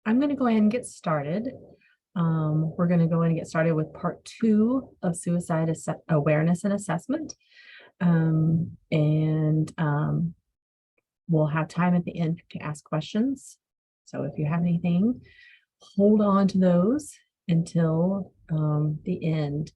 I'm going to go ahead and get started. We're going to go ahead and get started with part 2 of suicide awareness and assessment. We'll have time at the end to ask questions. So if you have anything, hold on to those until the end.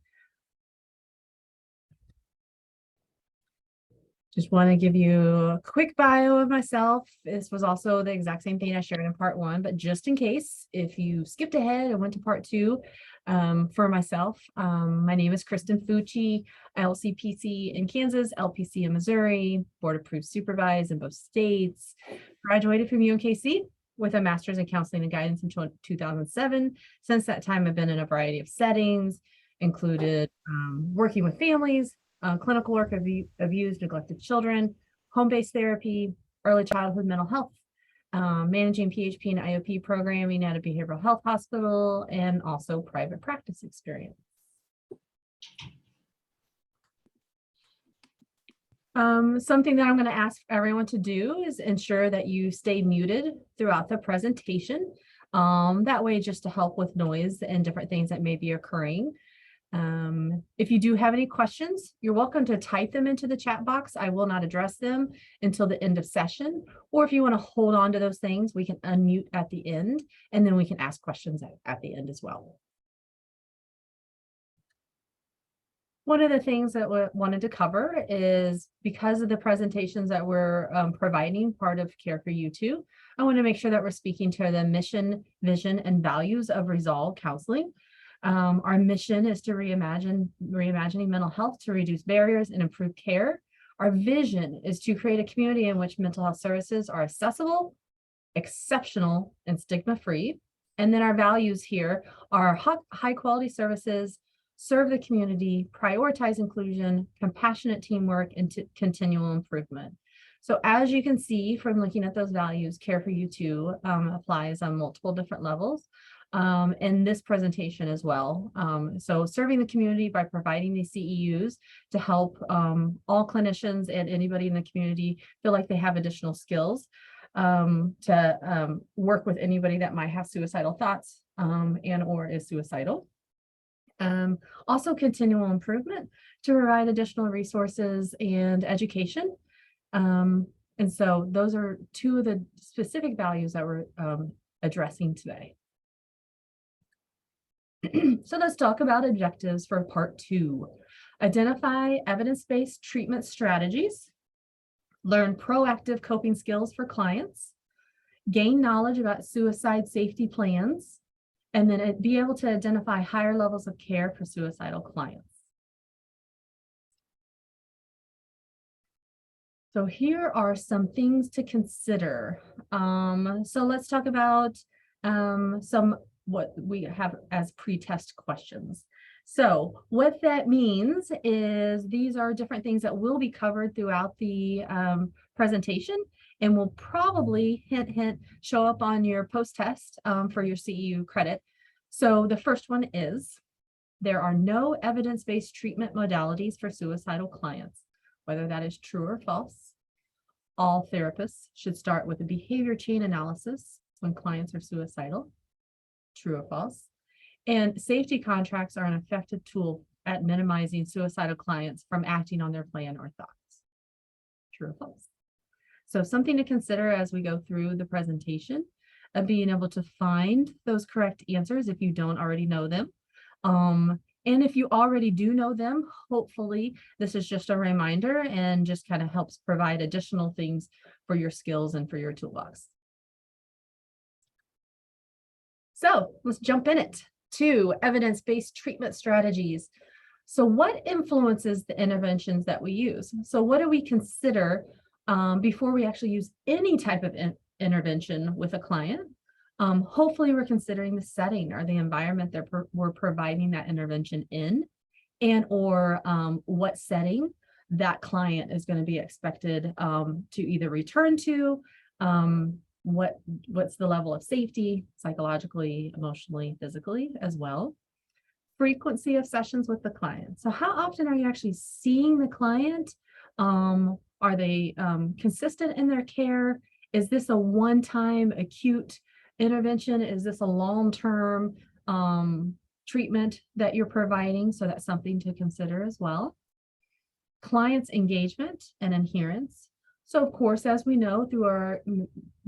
Just want to give you a quick bio of myself. This was also the exact same thing I shared in part 1, but just in case, if you skipped ahead and went to part 2, for myself, my name is Kristen Fucci, LCPC in Kansas, LPC in Missouri, board approved supervised in both states, graduated from UNKC with a master's in counseling and guidance in 2007. Since that time, I've been in a variety of settings, included working with families, clinical work of abused, neglected children, home-based therapy, early childhood mental health, managing PHP and IOP programming at a behavioral health hospital, and also private practice experience. Something that I'm going to ask everyone to do is ensure that you stay muted throughout the presentation. That way, just to help with noise and different things that may be occurring. If you do have any questions, you're welcome to type them into the chat box. I will not address them until the end of session. Or if you want to hold on to those things, we can unmute at the end, and then we can ask questions at the end as well. One of the things that we wanted to cover is, because of the presentations that we're providing, part of CARE4U2, I want to make sure that we're speaking to the mission, vision, and values of Resolve Counseling. Our mission is to reimagining mental health to reduce barriers and improve care. Our vision is to create a community in which mental health services are accessible, exceptional, and stigma-free. And then our values here are high-quality services, serve the community, prioritize inclusion, compassionate teamwork, and continual improvement. So as you can see from looking at those values, CARE4U2 applies on multiple different levels. In this presentation as well. So serving the community by providing these CEUs to help all clinicians and anybody in the community feel like they have additional skills to work with anybody that might have suicidal thoughts and or is suicidal. Also continual improvement to provide additional resources and education. And so those are two of the specific values that we're addressing today. So let's talk about objectives for part 2. Identify evidence-based treatment strategies, learn proactive coping skills for clients, gain knowledge about suicide safety plans, and then be able to identify higher levels of care for suicidal clients. So here are some things to consider. So let's talk about what we have as pre-test questions. So what that means is these are different things that will be covered throughout the presentation and will probably, hint, hint, show up on your post-test for your CEU credit. So the first one is, there are no evidence-based treatment modalities for suicidal clients, whether that is true or false. All therapists should start with a behavior chain analysis when clients are suicidal. True or false? And safety contracts are an effective tool at minimizing suicidal clients from acting on their plan or thoughts. True or false? So something to consider as we go through the presentation of being able to find those correct answers if you don't already know them. And if you already do know them, hopefully this is just a reminder and just kind of helps provide additional things for your skills and for your toolbox. So let's jump in it to evidence-based treatment strategies. So what influences the interventions that we use? So what do we consider before we actually use any type of intervention with a client? Hopefully we're considering the setting or the environment that we're providing that intervention in, and or what setting that client is going to be expected to either return to, what's the level of safety, psychologically, emotionally, physically as well. Frequency of sessions with the client. So how often are you actually seeing the client? Are they consistent in their care? Is this a one-time acute Intervention, is this a long-term treatment that you're providing? So that's something to consider as well. Clients' engagement and adherence. So of course, as we know through our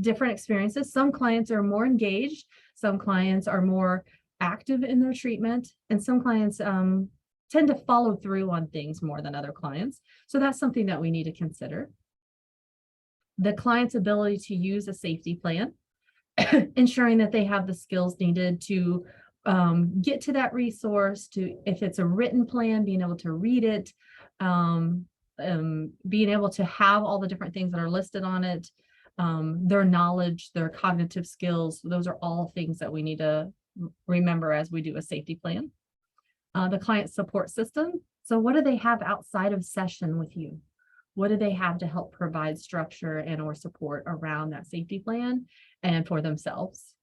different experiences, some clients are more engaged, some clients are more active in their treatment, and some clients tend to follow through on things more than other clients. So that's something that we need to consider. The client's ability to use a safety plan, ensuring that they have the skills needed to get to that resource, to, if it's a written plan, being able to read it, being able to have all the different things that are listed on it, their knowledge, their cognitive skills. Those are all things that we need to remember as we do a safety plan. The client support system. So what do they have outside of session with you? What do they have to help provide structure and or support around that safety plan and for themselves?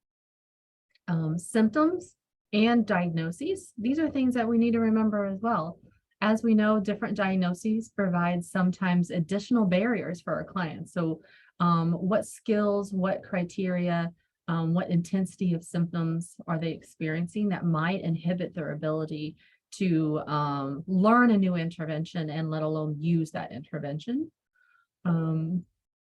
Symptoms and diagnoses. These are things that we need to remember as well. As we know, different diagnoses provide sometimes additional barriers for our clients. So what skills, what criteria, what intensity of symptoms are they experiencing that might inhibit their ability to learn a new intervention and let alone use that intervention. And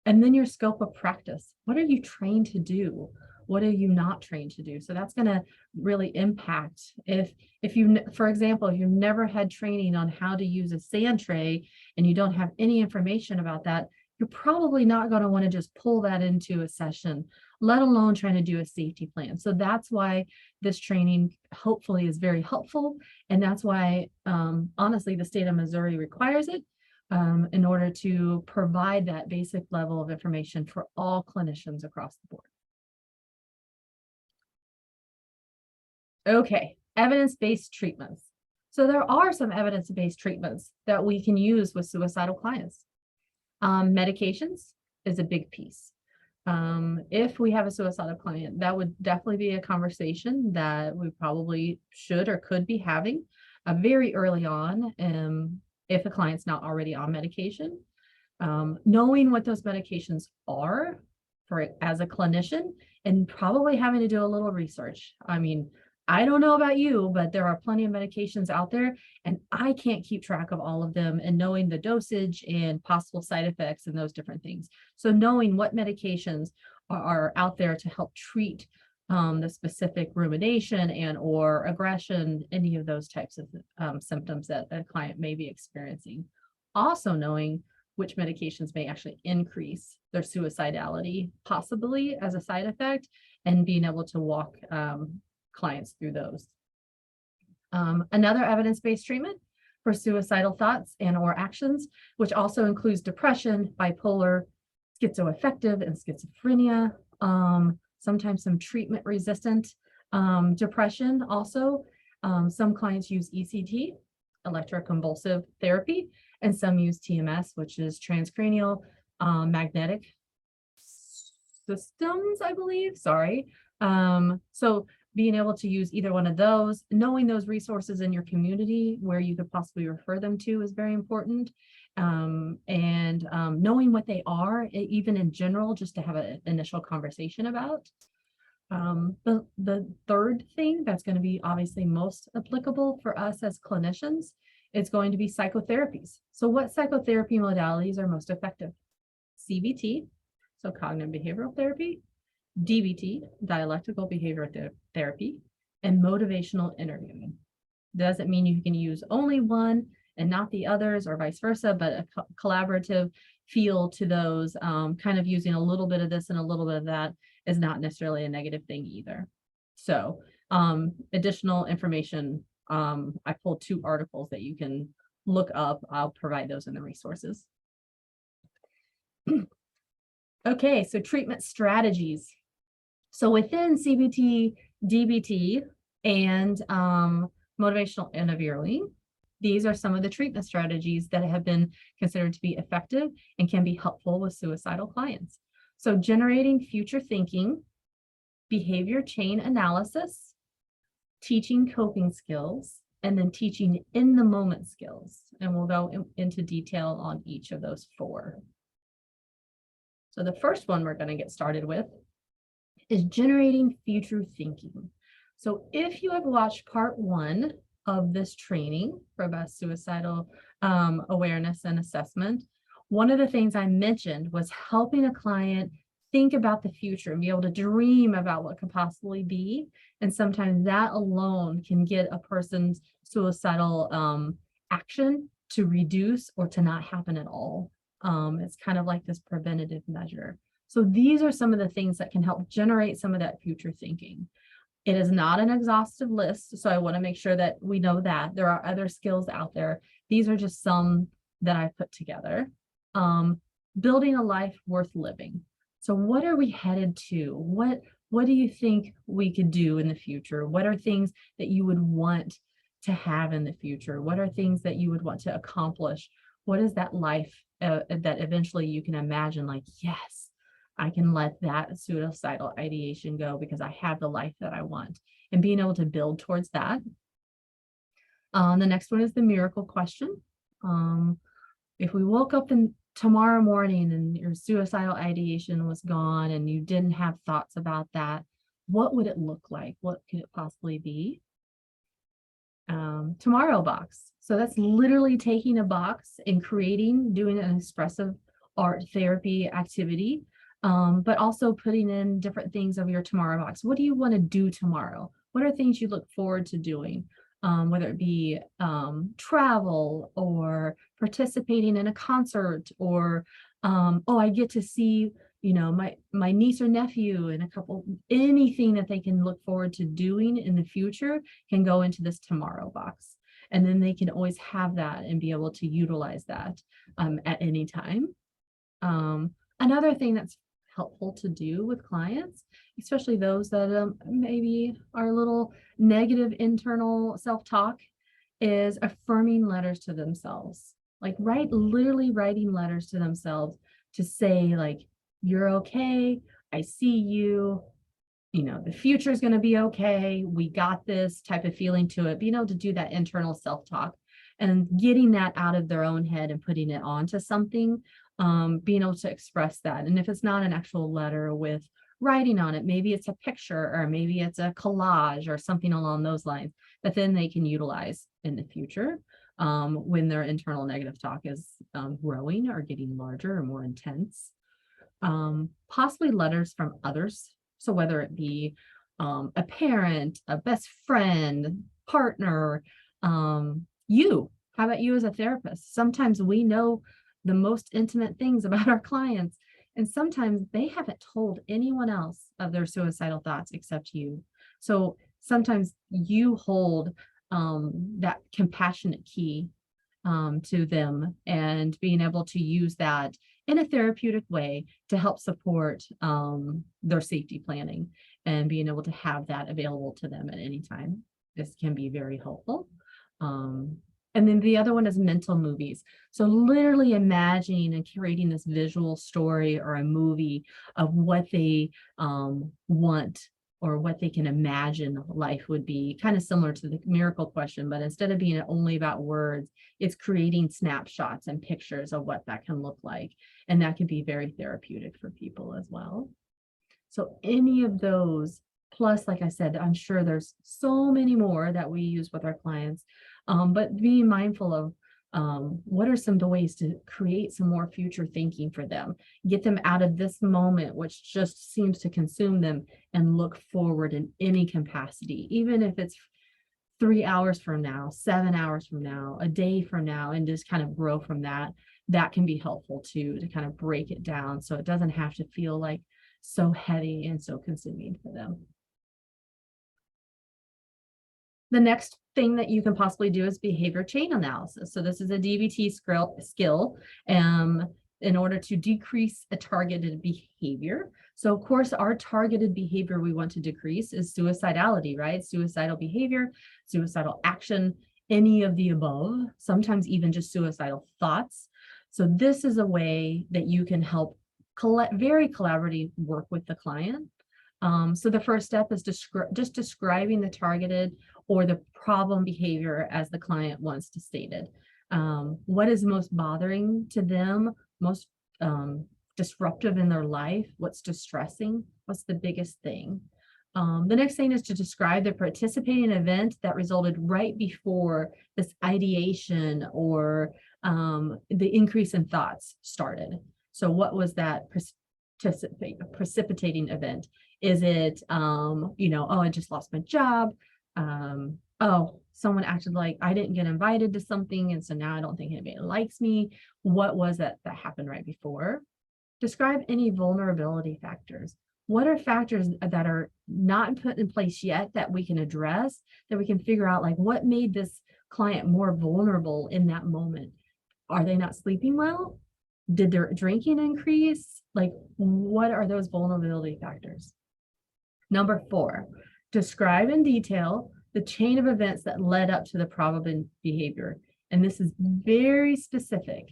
then your scope of practice. What are you trained to do? What are you not trained to do? So that's going to really impact if you, for example, if you've never had training on how to use a sand tray and you don't have any information about that, you're probably not going to want to just pull that into a session, let alone trying to do a safety plan. So that's why this training hopefully is very helpful. And that's why, honestly, the state of Missouri requires it in order to provide that basic level of information for all clinicians across the board. Okay, evidence-based treatments. So there are some evidence-based treatments that we can use with suicidal clients. Medications is a big piece. If we have a suicidal client, that would definitely be a conversation that we probably should or could be having very early on if a client's not already on medication. Knowing what those medications are as a clinician and probably having to do a little research. I mean, I don't know about you, but there are plenty of medications out there and I can't keep track of all of them and knowing the dosage and possible side effects and those different things. So knowing what medications are out there to help treat the specific rumination and or aggression, any of those types of symptoms that a client may be experiencing. Also knowing which medications may actually increase their suicidality, possibly as a side effect, and being able to walk clients through those. Another evidence-based treatment for suicidal thoughts and or actions, which also includes depression, bipolar, schizoaffective, and schizophrenia, sometimes some treatment-resistant depression also. Some clients use ECT, electroconvulsive therapy, and some use TMS, which is transcranial magnetic systems, I believe, sorry. So being able to use either one of those, knowing those resources in your community where you could possibly refer them to is very important. And knowing what they are, even in general, just to have an initial conversation about. The third thing that's going to be obviously most applicable for us as clinicians is going to be psychotherapies. So what psychotherapy modalities are most effective? CBT, so cognitive behavioral therapy, DBT, dialectical behavioral therapy, and motivational interviewing. Doesn't mean you can use only one and not the others or vice versa, but a collaborative feel to those, kind of using a little bit of this and a little bit of that is not necessarily a negative thing either. So additional information, I pulled 2 articles that you can look up. I'll provide those in the resources. Okay, so treatment strategies. So within CBT, DBT, and motivational interviewing, these are some of the treatment strategies that have been considered to be effective and can be helpful with suicidal clients. So generating future thinking, behavior chain analysis, teaching coping skills, and then teaching in the moment skills. And we'll go into detail on each of those 4. So the first one we're going to get started with is generating future thinking. So if you have watched part 1 of this training, robust suicidal awareness and assessment, one of the things I mentioned was helping a client think about the future and be able to dream about what could possibly be. And sometimes that alone can get a person's suicidal action to reduce or to not happen at all. It's kind of like this preventative measure. So these are some of the things that can help generate some of that future thinking. It is not an exhaustive list, so I want to make sure that we know that there are other skills out there. These are just some that I put together. Building a life worth living. So what are we headed to? What do you think we could do in the future? What are things that you would want to have in the future? What are things that you would want to accomplish? What is that life that eventually you can imagine, like, yes, I can let that suicidal ideation go because I have the life that I want, and being able to build towards that. The next one is the miracle question. If we woke up tomorrow morning and your suicidal ideation was gone and you didn't have thoughts about that, what would it look like? What could it possibly be? Tomorrow box. So that's literally taking a box and doing an expressive art therapy activity, but also putting in different things of your tomorrow box. What do you want to do tomorrow? What are things you look forward to doing? Whether it be travel or participating in a concert, or oh, I get to see, you know, my niece or nephew and anything that they can look forward to doing in the future can go into this tomorrow box. And then they can always have that and be able to utilize that at any time. Another thing that's helpful to do with clients, especially those that maybe are a little negative internal self-talk, is affirming letters to themselves. Like literally writing letters to themselves to say, like, you're okay, I see you, you know, the future is going to be okay, we got this type of feeling to it. Being able to do that internal self-talk and getting that out of their own head and putting it onto something, being able to express that. And if it's not an actual letter with writing on it, maybe it's a picture, or maybe it's a collage or something along those lines that then they can utilize in the future when their internal negative talk is growing or getting larger or more intense. Possibly letters from others. So whether it be a parent, a best friend, partner, you, how about you as a therapist? Sometimes we know the most intimate things about our clients, and sometimes they haven't told anyone else of their suicidal thoughts except you. So sometimes you hold that compassionate key to them, and being able to use that in a therapeutic way to help support their safety planning, and being able to have that available to them at any time. This can be very helpful. And then the other one is mental movies. So literally imagining and creating this visual story or a movie of what they want, or what they can imagine life would be, kind of similar to the miracle question, but instead of being only about words, it's creating snapshots and pictures of what that can look like. And that can be very therapeutic for people as well. So any of those, plus, like I said, I'm sure there's so many more that we use with our clients, but being mindful of what are some of the ways to create some more future thinking for them, get them out of this moment, which just seems to consume them, and look forward in any capacity, even if it's 3 hours from now, 7 hours from now, a day from now, and just kind of grow from that. That can be helpful too, to kind of break it down so it doesn't have to feel like so heavy and so consuming for them. The next thing that you can possibly do is behavior chain analysis. So this is a DBT skill in order to decrease a targeted behavior. So of course, our targeted behavior we want to decrease is suicidality, right? Suicidal behavior, suicidal action, any of the above, sometimes even just suicidal thoughts. So this is a way that you can help very collaborative work with the client. So the first step is just describing the targeted or the problem behavior as the client wants to state it. What is most bothering to them, most disruptive in their life, what's distressing, what's the biggest thing. The next thing is to describe the participating event that resulted right before this ideation or the increase in thoughts started. So what was that precipitating event? Is it, oh, I just lost my job. Oh, someone acted like I didn't get invited to something, and so now I don't think anybody likes me. What was that happened right before? Describe any vulnerability factors. What are factors that are not put in place yet that we can address, that we can figure out, like, what made this client more vulnerable in that moment? Are they not sleeping well? Did their drinking increase? Like, what are those vulnerability factors? Number 4, describe in detail the chain of events that led up to the problem behavior. And this is very specific,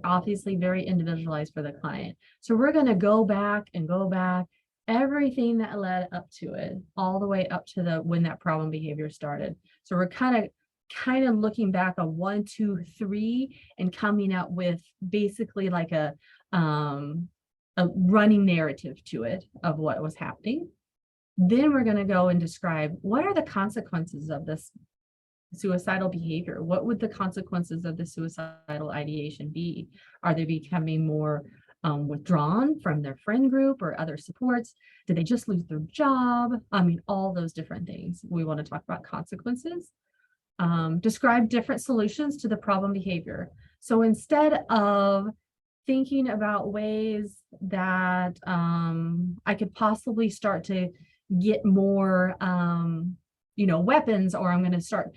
obviously very individualized for the client. So we're going to go back everything that led up to it, all the way up to when that problem behavior started. So we're kind of looking back on 1, 2, 3 and coming out with basically like a running narrative to it of what was happening. Then we're going to go and describe what are the consequences of this suicidal behavior. What would the consequences of the suicidal ideation be? Are they becoming more withdrawn from their friend group or other supports? Did they just lose their job? I mean, all those different things. We want to talk about consequences. Describe different solutions to the problem behavior. So instead of thinking about ways that I could possibly start to get more, weapons, or I'm going to start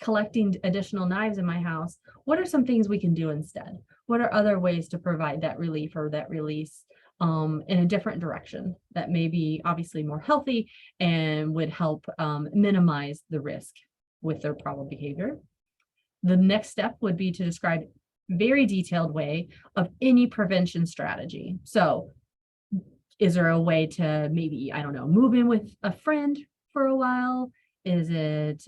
collecting additional knives in my house, what are some things we can do instead? What are other ways to provide that relief or that release in a different direction that may be obviously more healthy and would help minimize the risk with their problem behavior? The next step would be to describe very detailed way of any prevention strategy. So is there a way to maybe, I don't know, move in with a friend for a while? Is it,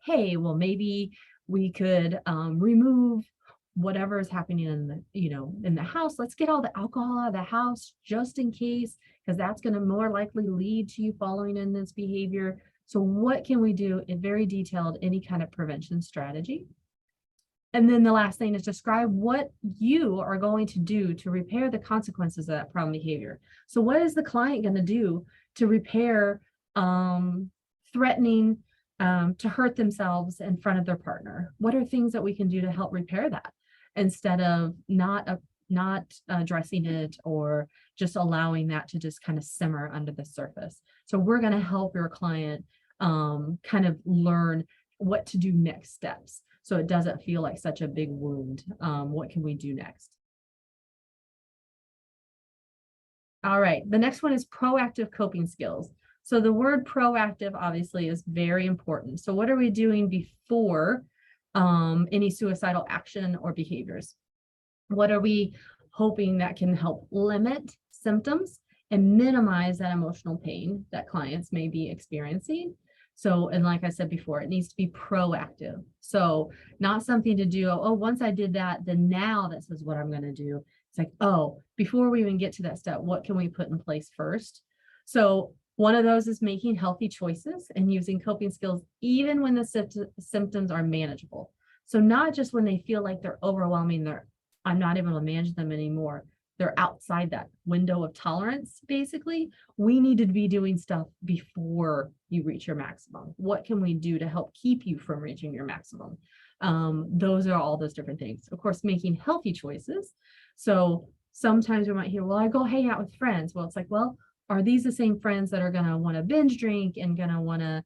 hey, well, maybe we could remove whatever is happening in the house. Let's get all the alcohol out of the house just in case, because that's going to more likely lead to you following in this behavior. So what can we do in very detailed, any kind of prevention strategy? And then the last thing is describe what you are going to do to repair the consequences of that problem behavior. So what is the client going to do to repair threatening to hurt themselves in front of their partner? What are things that we can do to help repair that instead of not addressing it or just allowing that to just kind of simmer under the surface? So we're going to help your client kind of learn what to do next steps, so it doesn't feel like such a big wound. What can we do next? All right, the next one is proactive coping skills. So the word proactive obviously is very important. So what are we doing before any suicidal action or behaviors? What are we hoping that can help limit symptoms and minimize that emotional pain that clients may be experiencing? So, and like I said before, it needs to be proactive. So not something to do, oh, once I did that, then now this is what I'm going to do. It's like, oh, before we even get to that step, what can we put in place first? So one of those is making healthy choices and using coping skills, even when the symptoms are manageable. So not just when they feel like they're overwhelming, I'm not able to manage them anymore. They're outside that window of tolerance, basically. We need to be doing stuff before you reach your maximum. What can we do to help keep you from reaching your maximum? Those are all those different things. Of course, making healthy choices. So sometimes we might hear, well, I go hang out with friends. Well, it's like, well, are these the same friends that are going to want to binge drink and going to want to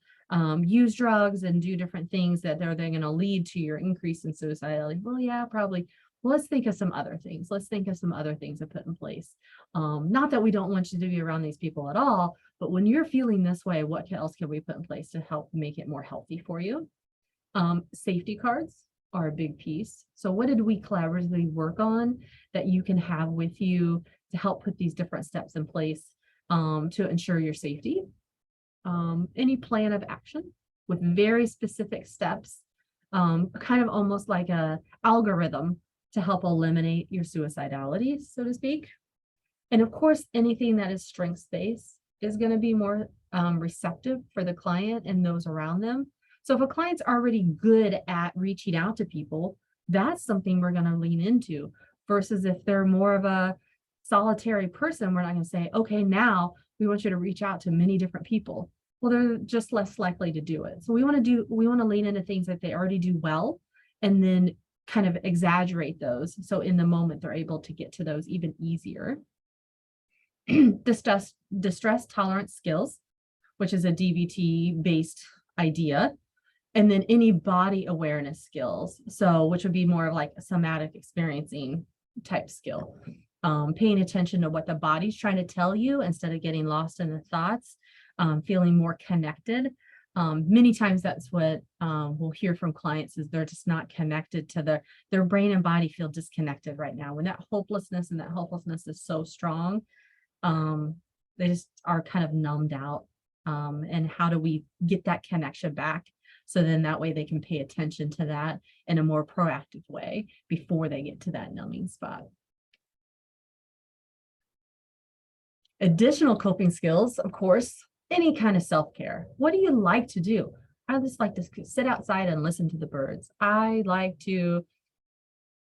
use drugs and do different things that they're going to lead to your increase in suicidality? Well, yeah, probably. Well, let's think of some other things. Let's think of some other things to put in place. Not that we don't want you to be around these people at all, but when you're feeling this way, what else can we put in place to help make it more healthy for you? Safety cards are a big piece. So what did we collaboratively work on that you can have with you to help put these different steps in place to ensure your safety? Any plan of action with very specific steps, kind of almost like a algorithm to help eliminate your suicidality, so to speak. And of course, anything that is strengths-based is going to be more receptive for the client and those around them. So if a client's already good at reaching out to people, that's something we're going to lean into, versus if they're more of a solitary person, we're not going to say, okay, now we want you to reach out to many different people. Well, they're just less likely to do it. So we want to lean into things that they already do well, and then kind of exaggerate those. So in the moment, they're able to get to those even easier. Distress tolerance skills, which is a DBT based idea. And then any body awareness skills. So which would be more of like a somatic experiencing type skill. Paying attention to what the body's trying to tell you instead of getting lost in the thoughts, feeling more connected. Many times that's what we'll hear from clients, is they're just not connected to their brain and body, feel disconnected right now. When that hopelessness and that helplessness is so strong, they just are kind of numbed out. And how do we get that connection back? So then that way they can pay attention to that in a more proactive way before they get to that numbing spot. Additional coping skills, of course, any kind of self-care. What do you like to do? I just like to sit outside and listen to the birds. I like to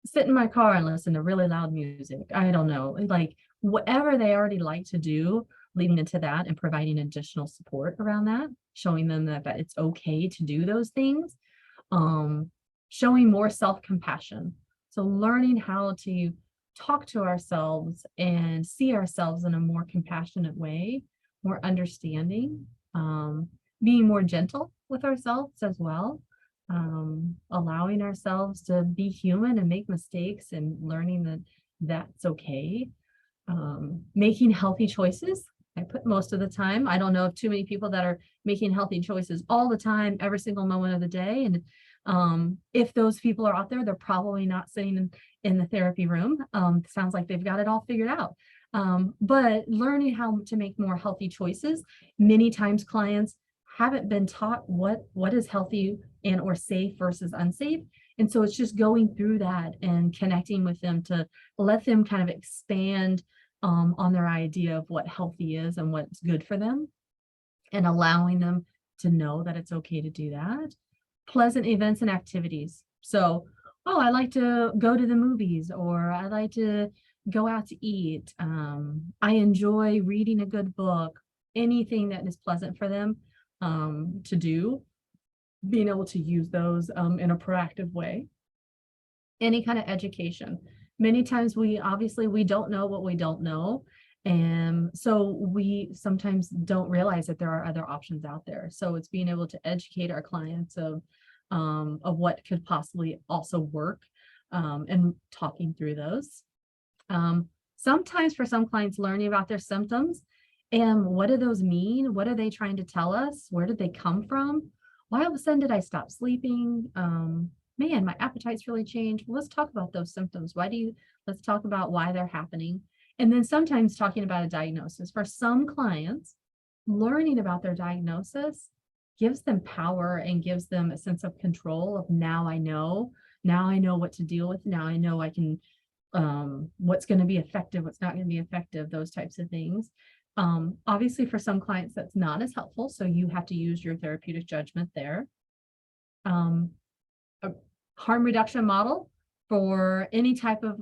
sit in my car and listen to really loud music. I don't know, like whatever they already like to do, leading into that and providing additional support around that, showing them that it's okay to do those things, showing more self-compassion. So learning how to talk to ourselves and see ourselves in a more compassionate way, more understanding, being more gentle with ourselves as well, allowing ourselves to be human and make mistakes, and learning that that's okay. Making healthy choices. I put most of the time. I don't know of too many people that are making healthy choices all the time, every single moment of the day. And if those people are out there, they're probably not sitting in the therapy room. Sounds like they've got it all figured out. But learning how to make more healthy choices. Many times clients haven't been taught what is healthy and or safe versus unsafe. And so it's just going through that and connecting with them to let them kind of expand on their idea of what healthy is and what's good for them, and allowing them to know that it's okay to do that. Pleasant events and activities. So, oh, I like to go to the movies, or I like to go out to eat. I enjoy reading a good book, anything that is pleasant for them to do, being able to use those in a proactive way. Any kind of education. Many times we don't know what we don't know. And so we sometimes don't realize that there are other options out there. So it's being able to educate our clients of what could possibly also work, and talking through those. Sometimes for some clients, learning about their symptoms and what do those mean? What are they trying to tell us? Where did they come from? Why all of a sudden did I stop sleeping? Man, my appetite's really changed. Well, let's talk about those symptoms. Let's talk about why they're happening. And then sometimes talking about a diagnosis. For some clients, learning about their diagnosis gives them power and gives them a sense of control of, now I know what to deal with. Now I know I can, what's going to be effective, what's not going to be effective, those types of things. Obviously for some clients that's not as helpful. So you have to use your therapeutic judgment there. A harm reduction model for any type of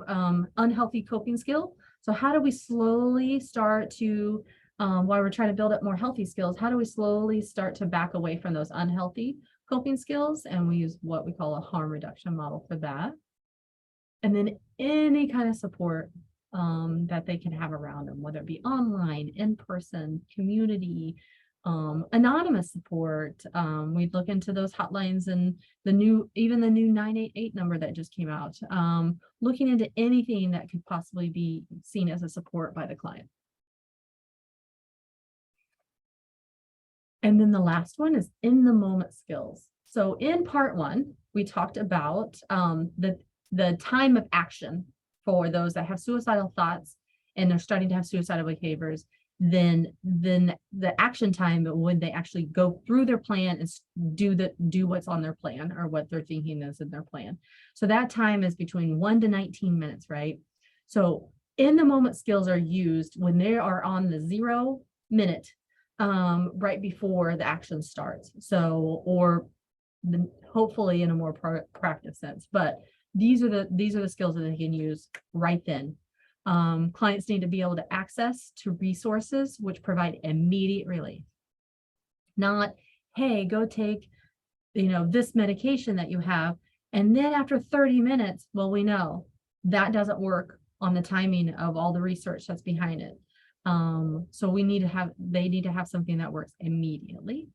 unhealthy coping skill. So how do we slowly start to, while we're trying to build up more healthy skills, how do we slowly start to back away from those unhealthy coping skills? And we use what we call a harm reduction model for that. And then any kind of support that they can have around them, whether it be online, in person, community, anonymous support. We'd look into those hotlines and even the new 988 number that just came out, looking into anything that could possibly be seen as a support by the client. And then the last one is in the moment skills. So in part one, we talked about the time of action for those that have suicidal thoughts and they're starting to have suicidal behaviors. then the action time when they actually go through their plan and do what's on their plan or what they're thinking is in their plan. So that time is between 1 to 19 minutes, right? So in the moment skills are used when they are on the 0 minute, right before the action starts. So, or hopefully in a more proactive sense, but these are the skills that they can use right then. Clients need to be able to access to resources which provide immediate relief. Not, hey, go take, this medication that you have, and then after 30 minutes, well, we know that doesn't work on the timing of all the research that's behind it. So they need to have something that works immediately.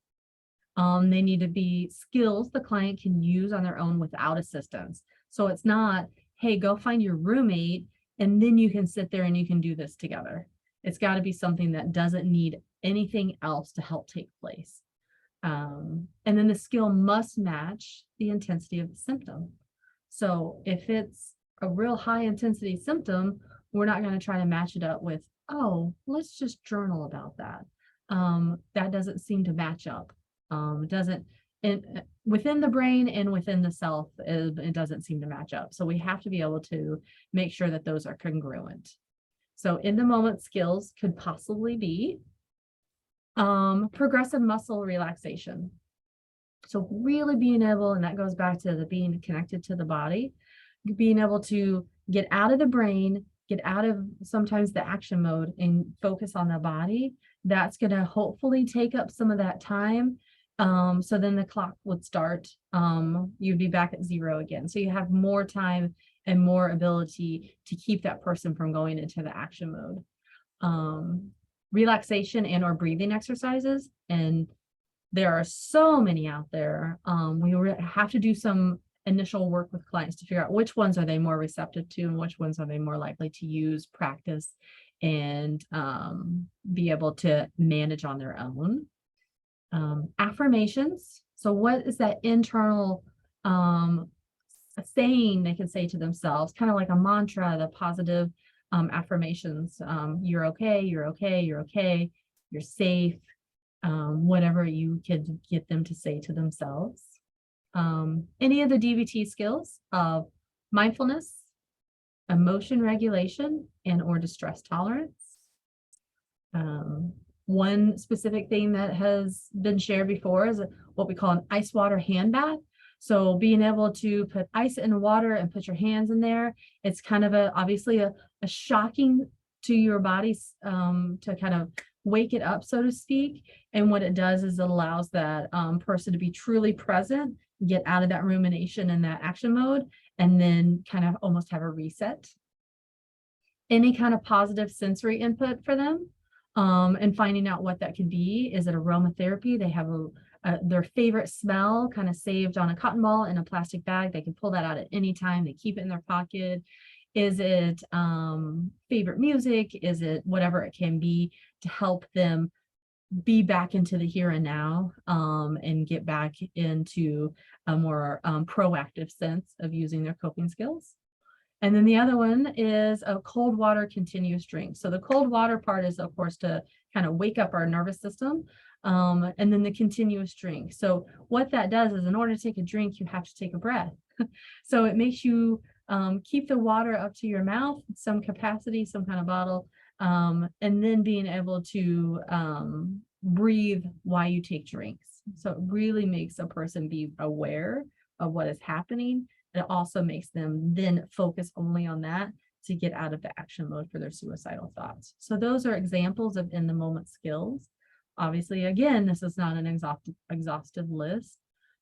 They need to be skills the client can use on their own without assistance. So it's not, hey, go find your roommate and then you can sit there and you can do this together. It's got to be something that doesn't need anything else to help take place. And then the skill must match the intensity of the symptom. So if it's a real high intensity symptom, we're not going to try to match it up with, oh, let's just journal about that. That doesn't seem to match up. Within the brain and within the self, it doesn't seem to match up. So we have to be able to make sure that those are congruent. So in the moment skills could possibly be progressive muscle relaxation. So really being able, and that goes back to the being connected to the body, being able to get out of the brain, get out of sometimes the action mode and focus on the body. That's going to hopefully take up some of that time. So then the clock would start, you'd be back at 0 again. So you have more time and more ability to keep that person from going into the action mode. Relaxation and or breathing exercises. And there are so many out there. We have to do some initial work with clients to figure out which ones are they more receptive to and which ones are they more likely to use, practice, and be able to manage on their own. Affirmations. So what is that internal saying they can say to themselves, kind of like a mantra, the positive affirmations. You're okay, you're okay, you're okay, you're safe, whatever you could get them to say to themselves. Any of the DBT skills of mindfulness, emotion regulation, and or distress tolerance. One specific thing that has been shared before is what we call an ice water hand bath. So being able to put ice in water and put your hands in there, it's kind of obviously a shocking to your body to kind of wake it up, so to speak. And what it does is it allows that person to be truly present, get out of that rumination and that action mode, and then kind of almost have a reset. Any kind of positive sensory input for them. And finding out what that could be. Is it aromatherapy? They have their favorite smell kind of saved on a cotton ball in a plastic bag. They can pull that out at any time. They keep it in their pocket. Is it favorite music? Is it whatever it can be to help them be back into the here and now and get back into a more proactive sense of using their coping skills? And then the other one is a cold water continuous drink. So the cold water part is, of course, to kind of wake up our nervous system. And then the continuous drink. So what that does is in order to take a drink, you have to take a breath. So it makes you keep the water up to your mouth, some capacity, some kind of bottle, and then being able to breathe while you take drinks. So it really makes a person be aware of what is happening. It also makes them then focus only on that to get out of the action mode for their suicidal thoughts. So those are examples of in the moment skills. Obviously, again, this is not an exhaustive list,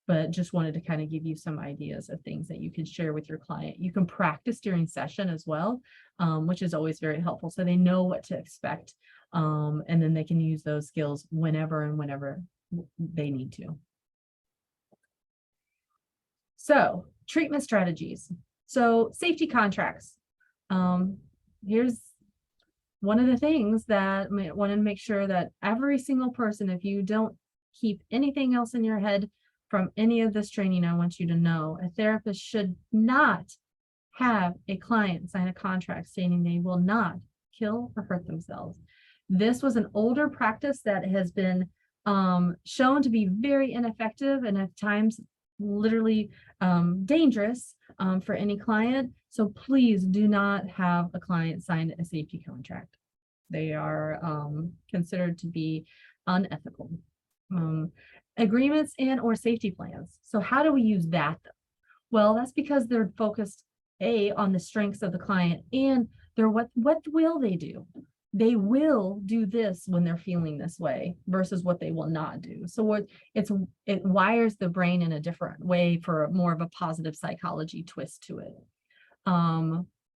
but just wanted to kind of give you some ideas of things that you can share with your client. You can practice during session as well, which is always very helpful. So they know what to expect. And then they can use those skills whenever they need to. So treatment strategies. So safety contracts. Here's one of the things that I want to make sure that every single person, if you don't keep anything else in your head from any of this training, I want you to know a therapist should not have a client sign a contract stating they will not kill or hurt themselves. This was an older practice that has been shown to be very ineffective and at times literally dangerous for any client. So please do not have a client sign a safety contract. They are considered to be unethical. Agreements and or safety plans. So how do we use that? Well, that's because they're focused on the strengths of the client, and they're what will they do? They will do this when they're feeling this way versus what they will not do. So it wires the brain in a different way for more of a positive psychology twist to it.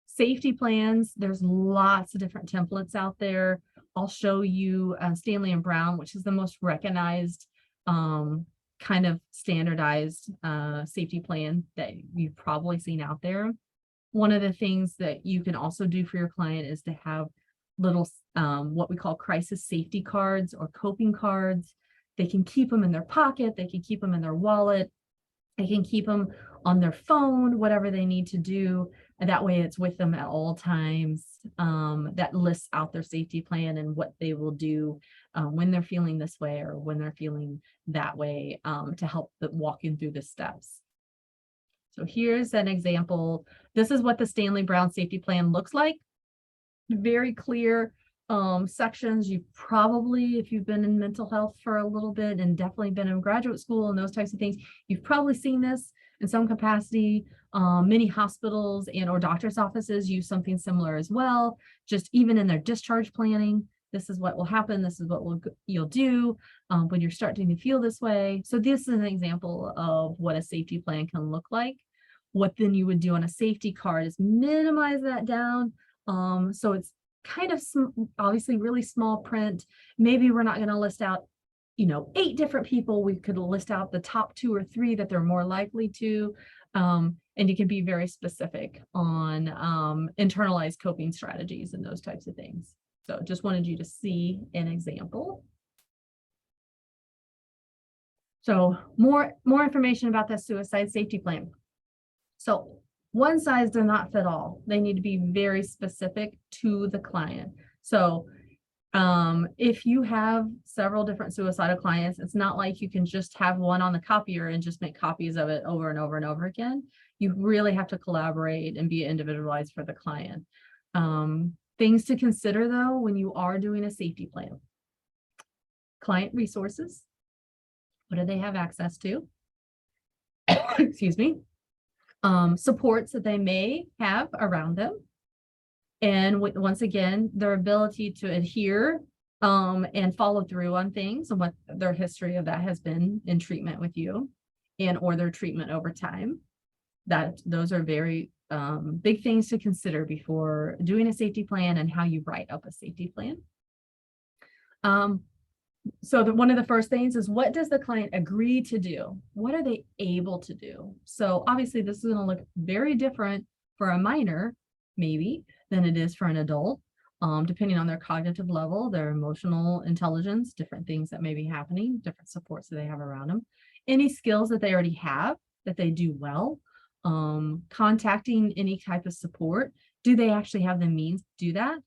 Safety plans, there's lots of different templates out there. I'll show you Stanley and Brown, which is the most recognized kind of standardized safety plan that you've probably seen out there. One of the things that you can also do for your client is to have little what we call crisis safety cards or coping cards. They can keep them in their pocket, they can keep them in their wallet, they can keep them on their phone, whatever they need to do. And that way it's with them at all times. That lists out their safety plan and what they will do when they're feeling this way or when they're feeling that way to help them walking through the steps. So here's an example. This is what the Stanley Brown safety plan looks like. Very clear sections. You probably, if you've been in mental health for a little bit and definitely been in graduate school and those types of things, you've probably seen this in some capacity. Many hospitals and or doctor's offices use something similar as well. Just even in their discharge planning, this is what will happen. This is what you'll do when you're starting to feel this way. So this is an example of what a safety plan can look like. What then you would do on a safety card is minimize that down. So it's kind of obviously really small print. Maybe we're not going to list out, 8 different people. We could list out the top 2 or 3 that they're more likely to. And you can be very specific on internalized coping strategies and those types of things. So just wanted you to see an example. So more information about the suicide safety plan. So one size does not fit all. They need to be very specific to the client. So if you have several different suicidal clients, it's not like you can just have one on the copier and just make copies of it over and over and over again. You really have to collaborate and be individualized for the client. Things to consider though, when you are doing a safety plan. Client resources. What do they have access to? Excuse me. Supports that they may have around them. And once again, their ability to adhere and follow through on things and what their history of that has been in treatment with you and or their treatment over time. Those are very big things to consider before doing a safety plan and how you write up a safety plan. So one of the first things is, what does the client agree to do? What are they able to do? So obviously this is going to look very different for a minor, maybe, than it is for an adult, depending on their cognitive level, their emotional intelligence, different things that may be happening, different supports that they have around them, any skills that they already have that they do well, contacting any type of support. Do they actually have the means to do that?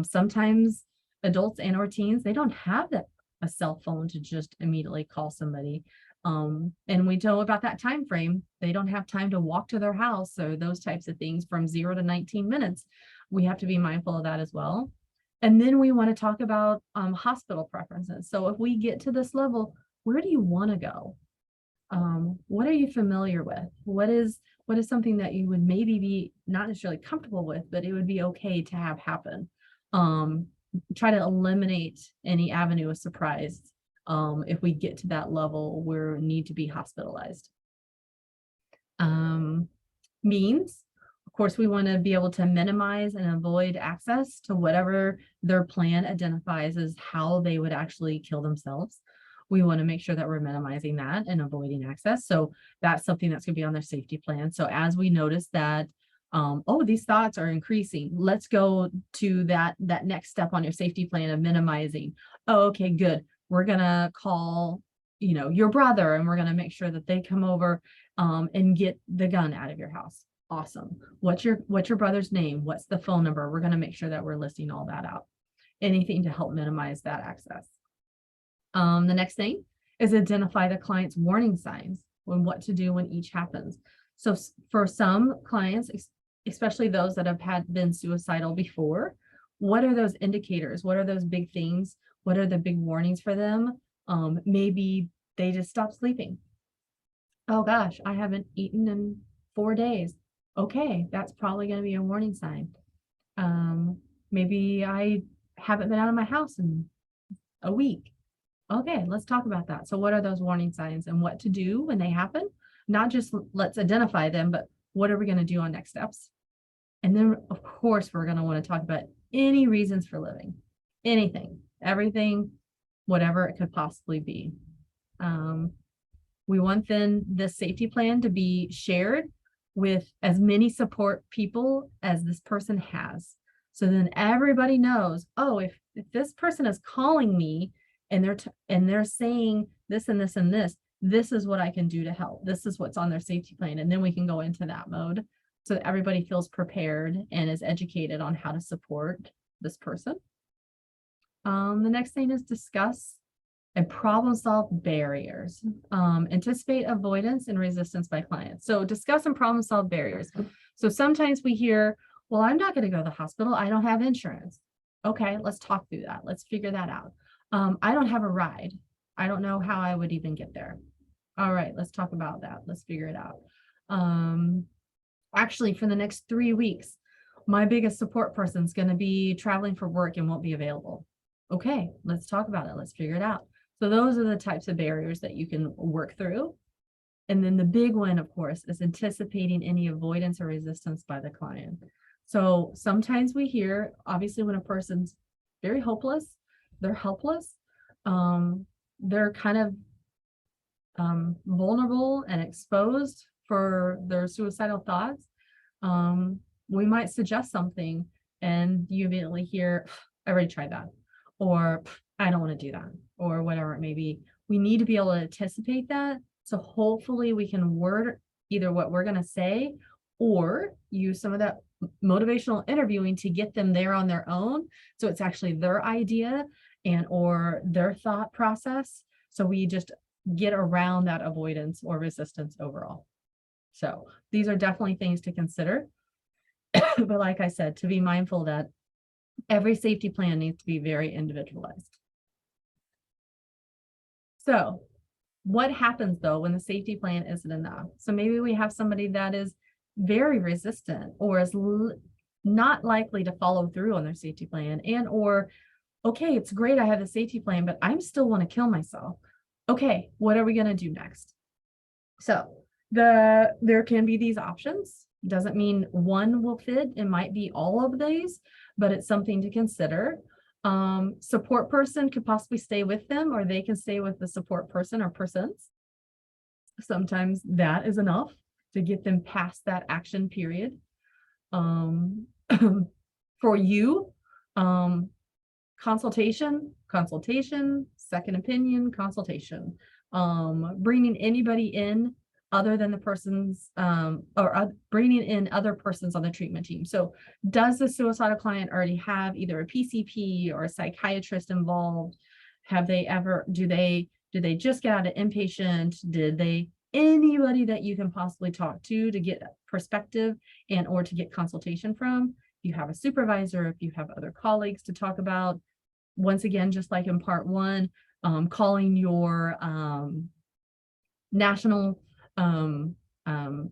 Sometimes adults and or teens, they don't have a cell phone to just immediately call somebody. And we know about that time frame. They don't have time to walk to their house or those types of things from 0 to 19 minutes. We have to be mindful of that as well. And then we want to talk about hospital preferences. So if we get to this level, where do you want to go? What are you familiar with? What is something that you would maybe be not necessarily comfortable with, but it would be okay to have happen? Try to eliminate any avenue of surprise if we get to that level where we need to be hospitalized. Means, of course, we want to be able to minimize and avoid access to whatever their plan identifies as how they would actually kill themselves. We want to make sure that we're minimizing that and avoiding access. So that's something that's going to be on their safety plan. So as we notice that, oh, these thoughts are increasing, let's go to that next step on your safety plan of minimizing. Oh, okay, good. We're going to call, your brother, and we're going to make sure that they come over and get the gun out of your house. Awesome. What's your brother's name? What's the phone number? We're going to make sure that we're listing all that out. anything to help minimize that access. The next thing is identify the client's warning signs when what to do when each happens. So for some clients, especially those that have been suicidal before, what are those indicators? What are those big things? What are the big warnings for them? Maybe they just stop sleeping. Oh gosh, I haven't eaten in 4 days. Okay, that's probably going to be a warning sign. Maybe I haven't been out of my house in a week. Okay, let's talk about that. So what are those warning signs and what to do when they happen? Not just let's identify them, but what are we going to do on next steps? And then, of course, we're going to want to talk about any reasons for living, anything, everything, whatever it could possibly be. We want then this safety plan to be shared with as many support people as this person has. So then everybody knows, oh, if this person is calling me and they're saying this and this and this is what I can do to help. This is what's on their safety plan. And then we can go into that mode so that everybody feels prepared and is educated on how to support this person. The next thing is discuss and problem solve barriers. Anticipate avoidance and resistance by clients. So discuss and problem solve barriers. So sometimes we hear, well, I'm not going to go to the hospital. I don't have insurance. Okay, let's talk through that. Let's figure that out. I don't have a ride. I don't know how I would even get there. All right, let's talk about that. Let's figure it out. Actually, for the next 3 weeks, my biggest support person is going to be traveling for work and won't be available. Okay, let's talk about it. Let's figure it out. So those are the types of barriers that you can work through. And then the big one, of course, is anticipating any avoidance or resistance by the client. So sometimes we hear, obviously, when a person's very hopeless, they're helpless, they're kind of vulnerable and exposed for their suicidal thoughts. We might suggest something and you immediately hear, I already tried that, or I don't want to do that, or whatever it may be. We need to be able to anticipate that. So hopefully we can word either what we're going to say or use some of that motivational interviewing to get them there on their own. So it's actually their idea and or their thought process. So we just get around that avoidance or resistance overall. So these are definitely things to consider. But like I said, to be mindful that every safety plan needs to be very individualized. So what happens though when the safety plan isn't enough? So maybe we have somebody that is very resistant or is not likely to follow through on their safety plan, and or, okay, it's great, I have the safety plan, but I'm still want to kill myself. Okay, what are we going to do next? So there can be these options. Doesn't mean one will fit. It might be all of these, but it's something to consider. Support person could possibly stay with them, or they can stay with the support person or persons. Sometimes that is enough to get them past that action period. For you, consultation, second opinion, consultation, bringing anybody in other than the person's, bringing in other persons on the treatment team. So does the suicidal client already have either a PCP or a psychiatrist involved? Have they ever, do they just get out of inpatient? Anybody that you can possibly talk to get perspective and or to get consultation from? If you have a supervisor, if you have other colleagues to talk about, once again, just like in part one, calling your national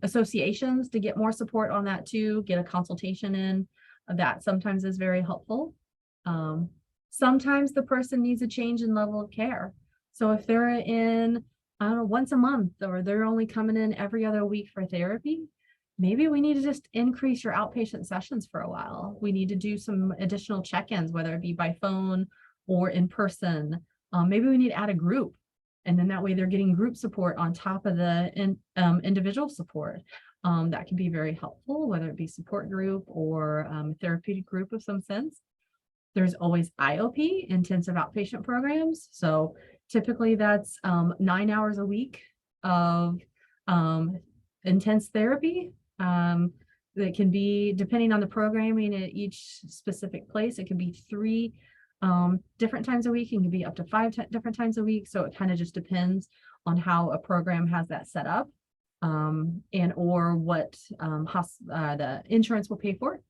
associations to get more support on that too, get a consultation in, that sometimes is very helpful. Sometimes the person needs a change in level of care. So if they're in, I don't know, once a month, or they're only coming in every other week for therapy, maybe we need to just increase your outpatient sessions for a while. We need to do some additional check-ins, whether it be by phone or in person. Maybe we need to add a group, and then that way they're getting group support on top of the individual support. That can be very helpful, whether it be support group or therapeutic group of some sense. There's always IOP, intensive outpatient programs. So typically that's 9 hours a week of intense therapy. That can be, depending on the programming at each specific place, it can be 3 different times a week. It can be up to 5 different times a week. So it kind of just depends on how a program has that set up, and or what the insurance will pay for.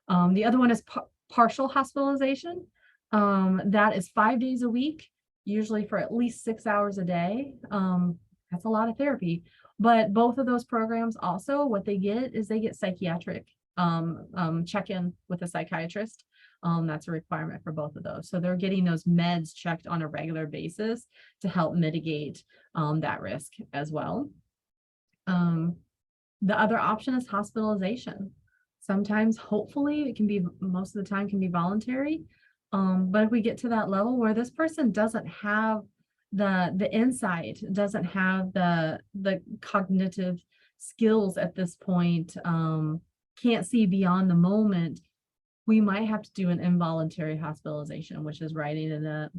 The other one is partial hospitalization. That is 5 days a week, usually for at least 6 hours a day. That's a lot of therapy. But both of those programs also, what they get is they get psychiatric check-in with a psychiatrist. That's a requirement for both of those. So they're getting those meds checked on a regular basis to help mitigate that risk as well. The other option is hospitalization. Sometimes, hopefully, it can be, most of the time can be voluntary. But if we get to that level where this person doesn't have the insight, doesn't have the cognitive skills at this point, can't see beyond the moment, we might have to do an involuntary hospitalization, which is writing in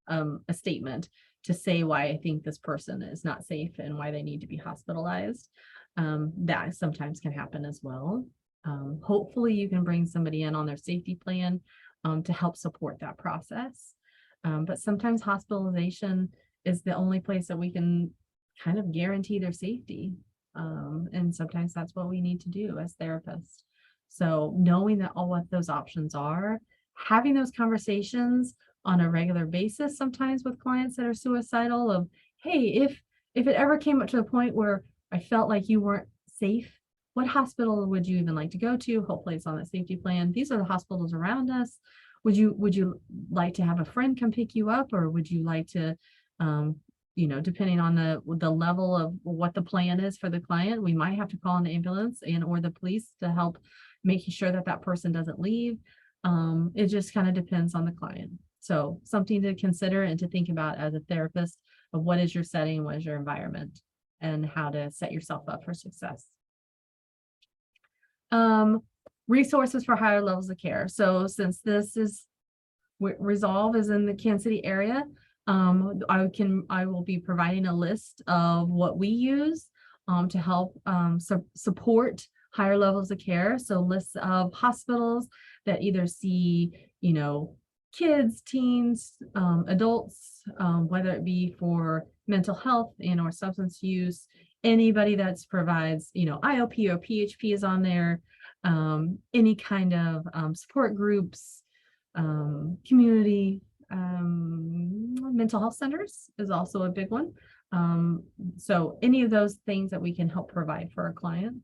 a statement to say why I think this person is not safe and why they need to be hospitalized. That sometimes can happen as well. Hopefully you can bring somebody in on their safety plan to help support that process. But sometimes hospitalization is the only place that we can kind of guarantee their safety. And sometimes that's what we need to do as therapists. So knowing that all what those options are, having those conversations on a regular basis, sometimes with clients that are suicidal, of, hey, if it ever came up to the point where I felt like you weren't safe, what hospital would you even like to go to? Hopefully it's on the safety plan. These are the hospitals around us. Would you like to have a friend come pick you up, or would you like to, depending on the level of what the plan is for the client, we might have to call an ambulance and or the police to help making sure that that person doesn't leave. It just kind of depends on the client. So something to consider and to think about as a therapist of what is your setting, what is your environment, and how to set yourself up for success. Resources for higher levels of care. So since this is Resolve is in the Kansas City area, I will be providing a list of what we use to help support higher levels of care. So lists of hospitals that either see, kids, teens, adults, whether it be for mental health and or substance use, anybody that provides, IOP or PHP is on there, any kind of support groups, community, mental health centers is also a big one. So any of those things that we can help provide for our client.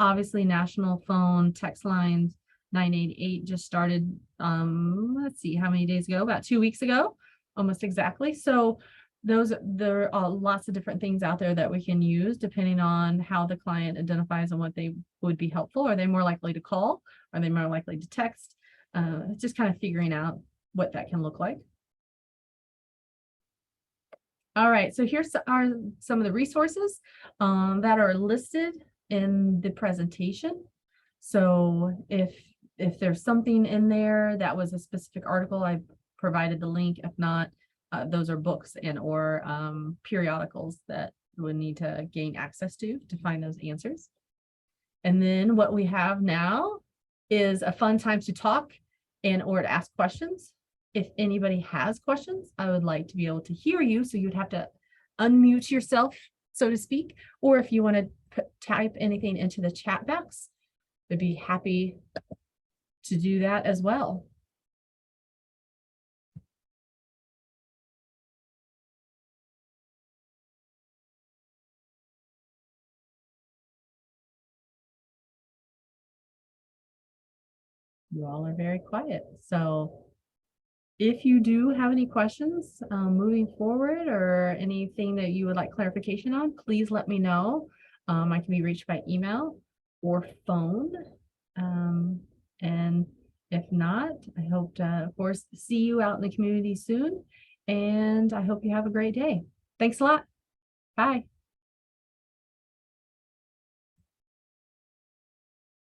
Obviously, national phone, text lines, 988 just started, let's see how many days ago, about 2 weeks ago, almost exactly. So there are lots of different things out there that we can use depending on how the client identifies and what they would be helpful. Are they more likely to call? Are they more likely to text? Just kind of figuring out what that can look like. All right, so here's are some of the resources that are listed in the presentation. So if there's something in there that was a specific article, I've provided the link. If not, those are books and or periodicals that would need to gain access to find those answers. And then what we have now is a fun time to talk and or to ask questions. If anybody has questions, I would like to be able to hear you. So you'd have to unmute yourself, so to speak, or if you want to type anything into the chat box, I'd be happy to do that as well. You all are very quiet. So if you do have any questions moving forward or anything that you would like clarification on, please let me know. I can be reached by email or phone. And if not, I hope to, of course, see you out in the community soon. And I hope you have a great day. Thanks a lot. Bye.